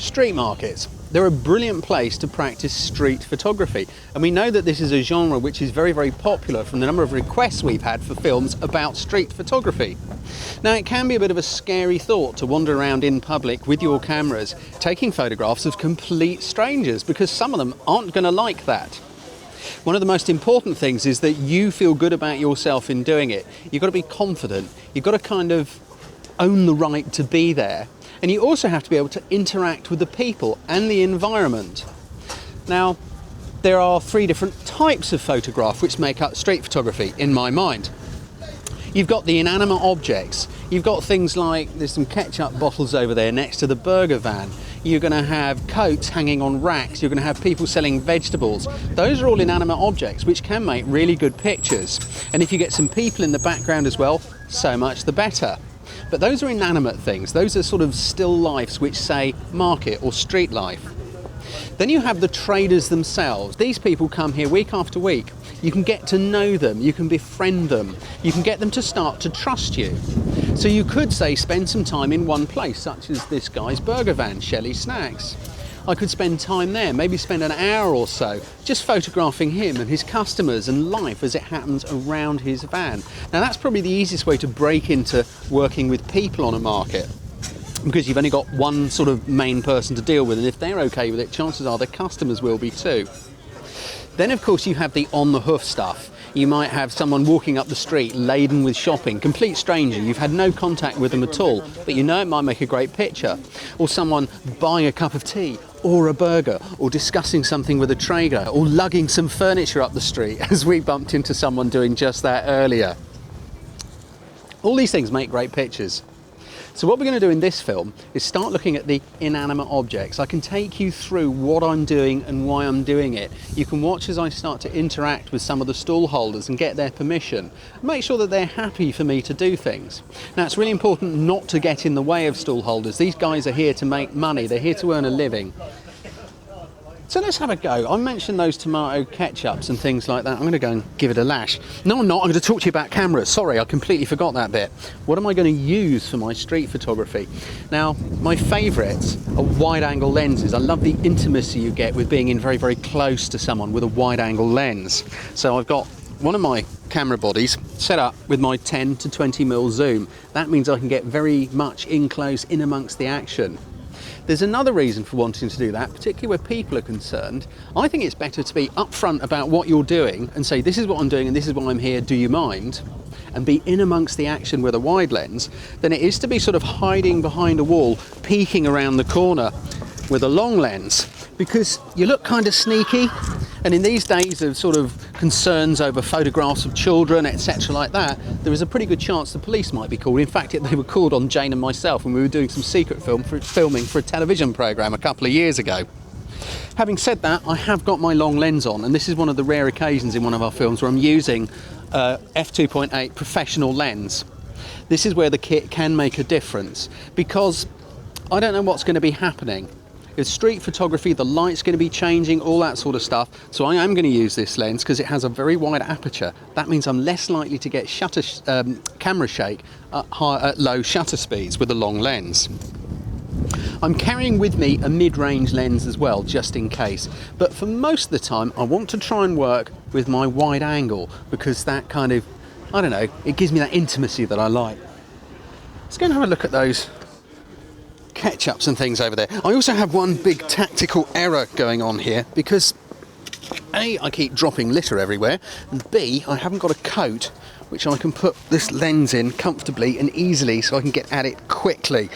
Street markets. They're a brilliant place to practice street photography, and we know that this is a genre which is very, very popular from the number of requests we've had for films about street photography. Now, it can be a bit of a scary thought to wander around in public with your cameras taking photographs of complete strangers, because some of them aren't going to like that. One of the most important things is that you feel good about yourself in doing it. You've got to be confident. You've got to kind of own the right to be there. And you also have to be able to interact with the people and the environment. Now, there are 3 different types of photograph which make up street photography in my mind. You've got the inanimate objects. You've got things like, there's some ketchup bottles over there next to the burger van. You're going to have coats hanging on racks. You're going to have people selling vegetables. Those are all inanimate objects which can make really good pictures. And if you get some people in the background as well, so much the better. But those are inanimate things. Those are sort of still lifes which say market or street life. Then you have the traders themselves. These people come here week after week. You can get to know them, you can befriend them, you can get them to start to trust you. So you could say spend some time in one place, such as this guy's burger van, Shelley Snacks. I could spend time there, maybe spend an hour or so just photographing him and his customers and life as it happens around his van. Now, that's probably the easiest way to break into working with people on a market, because you've only got one sort of main person to deal with, and if they're okay with it, chances are their customers will be too. Then, of course, you have the on-the-hoof stuff. You might have someone walking up the street laden with shopping, complete stranger, you've had no contact with them at all, but you know it might make a great picture. Or someone buying a cup of tea, or a burger, or discussing something with a trader, or lugging some furniture up the street, as we bumped into someone doing just that earlier. All these things make great pictures. So what we're going to do in this film is start looking at the inanimate objects. I can take you through what I'm doing and why I'm doing it. You can watch as I start to interact with some of the stall holders and get their permission. Make sure that they're happy for me to do things. Now, it's really important not to get in the way of stall holders. These guys are here to make money. They're here to earn a living. So let's have a go. I mentioned those tomato ketchups and things like that. I'm going to go and give it a lash. No, I'm not. I'm going to talk to you about cameras. Sorry, I completely forgot that bit. What am I going to use for my street photography? Now, my favourites are wide-angle lenses. I love the intimacy you get with being in very, very close to someone with a wide-angle lens. So I've got one of my camera bodies set up with my 10 to 20mm zoom. That means I can get very much in close, in amongst the action. There's another reason for wanting to do that, particularly where people are concerned. I think it's better to be upfront about what you're doing and say, this is what I'm doing and this is why I'm here, do you mind? And be in amongst the action with a wide lens, than it is to be sort of hiding behind a wall, peeking around the corner with a long lens, because you look kind of sneaky. And in these days of sort of concerns over photographs of children, etc. like that, there is a pretty good chance the police might be called. In fact, they were called on Jane and myself when we were doing some secret filming for a television programme a couple of years ago. Having said that, I have got my long lens on, and this is one of the rare occasions in one of our films where I'm using f2.8 professional lens. This is where the kit can make a difference, because I don't know what's going to be happening. With street photography, the light's going to be changing, all that sort of stuff. So I am going to use this lens because it has a very wide aperture. That means I'm less likely to get camera shake at low shutter speeds with a long lens. I'm carrying with me a mid-range lens as well, just in case. But for most of the time, I want to try and work with my wide angle, because that kind of, I don't know, it gives me that intimacy that I like. Let's go and have a look at those ketchups and things over there. I also have one big tactical error going on here, because A, I keep dropping litter everywhere, and B, I haven't got a coat which I can put this lens in comfortably and easily so I can get at it quickly.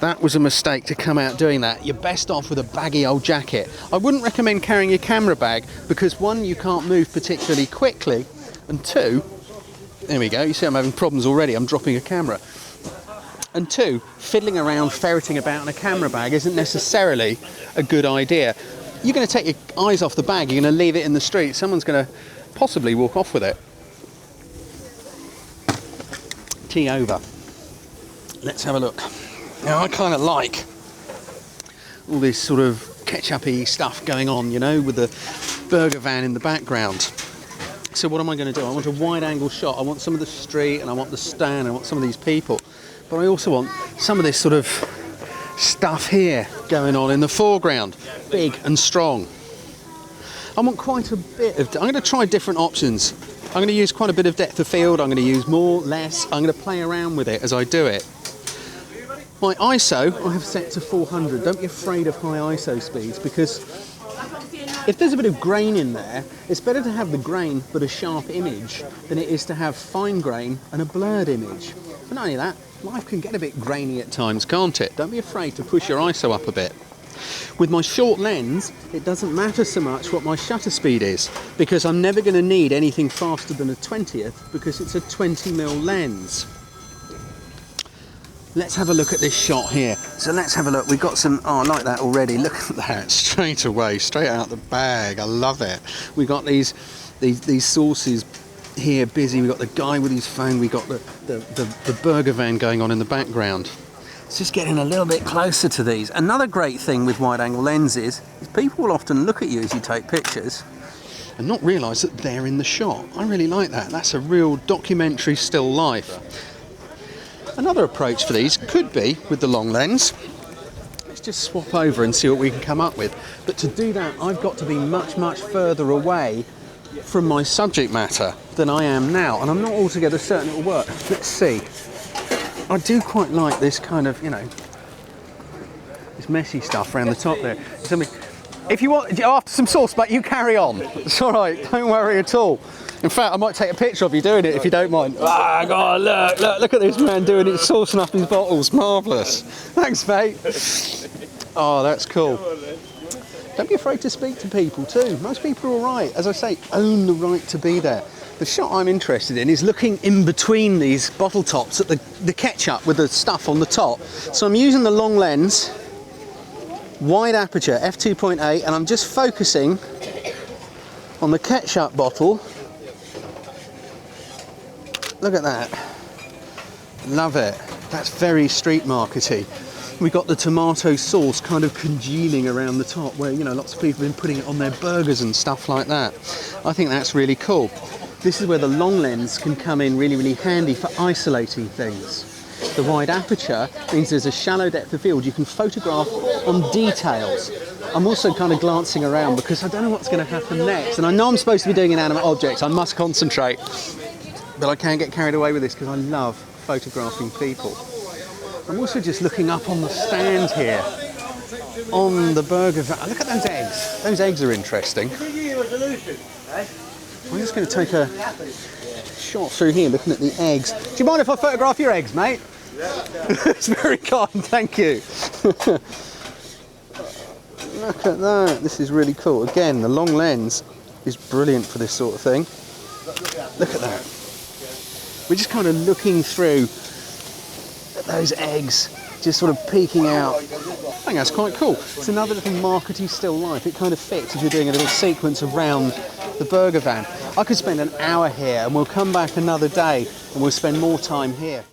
That was a mistake to come out doing that. You're best off with a baggy old jacket. I wouldn't recommend carrying a camera bag because, one, you can't move particularly quickly, and two, there we go, you see I'm having problems already, I'm dropping a camera. And two, fiddling around, ferreting about in a camera bag isn't necessarily a good idea. You're going to take your eyes off the bag, you're going to leave it in the street, someone's going to possibly walk off with it. Tea over. Let's have a look. Now, I kind of like all this sort of ketchup-y stuff going on, you know, with the burger van in the background. So what am I going to do? I want a wide-angle shot. I want some of the street, and I want the stand, I want some of these people. But I also want some of this sort of stuff here going on in the foreground, big and strong. I want quite a bit of, I'm going to try different options. I'm going to use quite a bit of depth of field, I'm going to use more, less, I'm going to play around with it as I do it. My ISO, I have set to 400. Don't be afraid of high ISO speeds, because if there's a bit of grain in there, it's better to have the grain but a sharp image than it is to have fine grain and a blurred image. But not only that, life can get a bit grainy at times, can't it? Don't be afraid to push your ISO up a bit. With my short lens, it doesn't matter so much what my shutter speed is, because I'm never going to need anything faster than a 20th, because it's a 20mm lens. Let's have a look at this shot here. So let's have a look. We've got some, oh, I like that already. Look at that, straight away, straight out the bag. I love it. We've got these sources here busy. We've got the guy with his phone. We've got the burger van going on in the background. It's just getting a little bit closer to these. Another great thing with wide angle lenses is people will often look at you as you take pictures and not realise that they're in the shot. I really like that. That's a real documentary still life. Another approach for these could be with the long lens. Let's just swap over and see what we can come up with. But to do that, I've got to be much, much further away from my subject matter than I am now. And I'm not altogether certain it'll work. Let's see. I do quite like this kind of, you know, this messy stuff around the top there. If you want, after some sauce, mate, you carry on. It's all right, don't worry at all. In fact, I might take a picture of you doing it if you don't mind. Ah, God, look at this man doing it, saucing up his bottles. Marvellous. Thanks, mate. Oh, that's cool. Don't be afraid to speak to people too. Most people are all right. As I say, own the right to be there. The shot I'm interested in is looking in between these bottle tops at the ketchup with the stuff on the top. So I'm using the long lens, wide aperture, f2.8, and I'm just focusing on the ketchup bottle. Look at that. Love it. That's very street markety. We've got the tomato sauce kind of congealing around the top where, you know, lots of people have been putting it on their burgers and stuff like that. I think that's really cool. This is where the long lens can come in really, really handy for isolating things. The wide aperture means there's a shallow depth of field. You can photograph on details. I'm also kind of glancing around because I don't know what's going to happen next. And I know I'm supposed to be doing inanimate objects. I must concentrate. But I can't get carried away with this because I love photographing people. I'm also just looking up on the stand here, on the burger van. Look at those eggs. Those eggs are interesting. I'm just going to take a shot through here looking at the eggs. Do you mind if I photograph your eggs, mate? It's very kind, thank you. Look at that. This is really cool. Again, the long lens is brilliant for this sort of thing. Look at that. We're just kind of looking through at those eggs, just sort of peeking out. I think that's quite cool. It's another little markety still life. It kind of fits if you're doing a little sequence around the burger van. I could spend an hour here and we'll come back another day and we'll spend more time here.